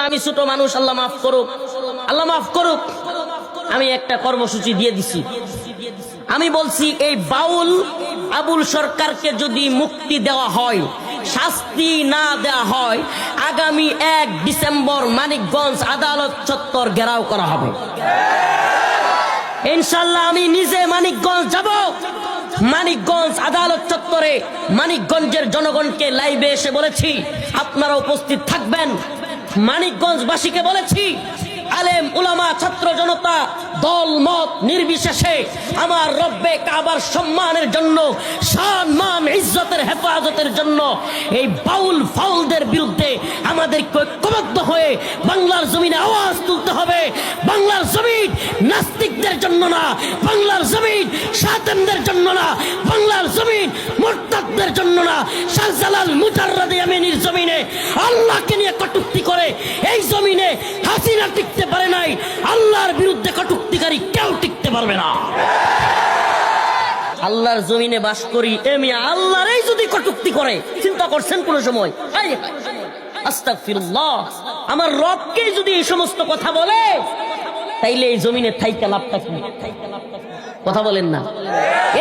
আমি ছোট মানুষ, আল্লাহ মাফ করুক, আল্লাহ মাফ করুক। আমি একটা কর্মসূচি দিয়ে দিছি। আমি বলছি এই বাউল আবুল সরকারকে যদি মুক্তি দেওয়া হয়, শাস্তি না দেওয়া হয়, আগামী 1 ডিসেম্বর মানিকগঞ্জ আদালত চত্বর ঘেরাও করা হবে। ইনশাআল্লাহ আমি নিজে মানিকগঞ্জ যাব। মানিকগঞ্জ আদালত চত্বরে মানিকগঞ্জের জনগণকে লাইভে এসে বলেছি আপনারা উপস্থিত থাকবেন। মানিকগঞ্জবাসীকে বলেছি, আলেম উলামা ছাত্র জনতা দল মত নির্বিশেষে আমার রব্বে কাবার সম্মানের জন্য, শান মান ইজ্জতের হেফাজতের জন্য এই বাউল ফাউলদের বিরুদ্ধে আমাদেরকে ঐক্যবদ্ধ হয়ে বাংলার জমিনে আওয়াজ তুলতে হবে। বাংলার জমিন নাস্তিকদের জন্য না, বাংলার জমিন শাতেমদের জন্য না, বাংলার জমিন মুরতাদদের জন্য না। শাহজালাল মুজাররদ ইয়ামিনীর জমিনে আল্লাহকে নিয়ে কটূক্তি করে এই জমিনে হাসিনা টিকতে পারে নাই, আল্লাহর বিরুদ্ধে কটূক্তিকারী কেউ টিকতে পারবে না। আল্লাহর জমিনে বাস করি, এমিয়া আল্লাহর এই যদি কটূক্তি করে, চিন্তা করছেন কোন সময়? আস্তাগফিরুল্লাহ, আমার রবকে যদি এই সমস্ত কথা বলে, তাইলে এই জমিনে থাইকা লাভটা কি? কথা বলেন না?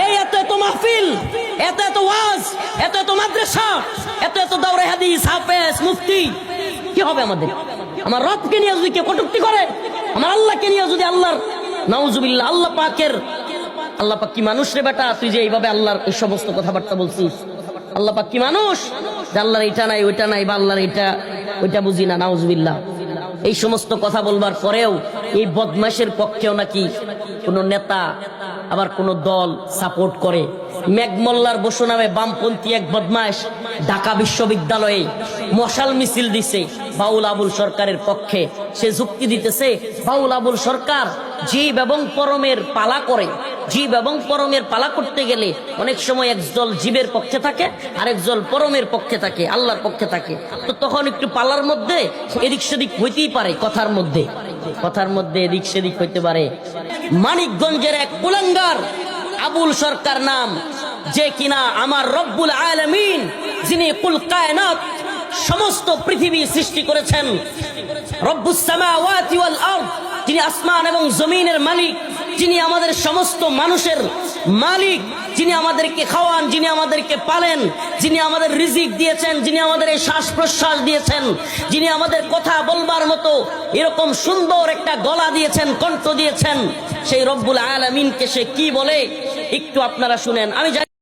এই এত এত মাহফিল, এত এত ওয়াজ, এত এত মাদ্রাসা, এত এত দাওরা হাদিস, হাফেজ, মুফতি, কি হবে আমাদের? আমার রবকে নিয়ে যদি কেউ কটূক্তি করে, আমার আল্লাহকে নিয়ে যদি আল্লাহর নাউজুবিল্লাহ, আল্লাহ পাক কি মানুষ রে বেটা, তুই যে এইভাবে আল্লাহর এই সমস্ত কথাবার্তা বলছিস? আল্লাহ পাক কি মানুষ যে আল্লাহর এটা নাই ওইটা নাই, বা আল্লাহর এটা ওইটা বুঝি না, নাউজুবিল্লাহ। এই সমস্ত কথা বলবার পরেও এই বদমাশের পক্ষেও নাকি কোন নেতা আবার কোন দল সাপোর্ট করে। মেঘমল্লার বসু নামে বামপন্থী এক বদমাশ ঢাকা বিশ্ববিদ্যালয়ে মশাল মিছিল দিছে বাউল আবুল সরকারের পক্ষে। সে যুক্তি দিতেছে বাউল আবুল সরকার জীব এবং পরমের পালা করে, জীব এবং পরমের পালা করতে গেলে অনেক সময় একদল জীবের পক্ষে থাকে, আরেকদল পরমের পক্ষে থাকে, আল্লাহর পক্ষে থাকে। তো তখন একটু পালার মধ্যে এদিক সেদিক হইতেই পারে, কথার মধ্যে এদিক সেদিক হইতে পারে। মানিকগঞ্জের এক কুলাঙ্গার আবুল সরকার নাম, যে কিনা আমার রব্বুল আলামিন, যিনি কুল কায়নাত সমস্ত পৃথিবী সৃষ্টি করেছেন, রব্বুস সামাওয়াতি ওয়াল আরদ, যিনি আসমান এবং জমিনের মালিক, যিনি আমাদের সমস্ত মানুষের মালিক, যিনি আমাদেরকে খাওয়ান, যিনি আমাদেরকে পালেন, যিনি আমাদের রিজিক দিয়েছেন, যিনি আমাদের এই শ্বাস প্রশ্বাস দিয়েছেন, যিনি আমাদের কথা বলবার মতো এরকম সুন্দর একটা গলা দিয়েছেন, কণ্ঠ দিয়েছেন, সেই রব্বুল আলামিনকে সে কি বলে একটু আপনারা শুনেন। আমি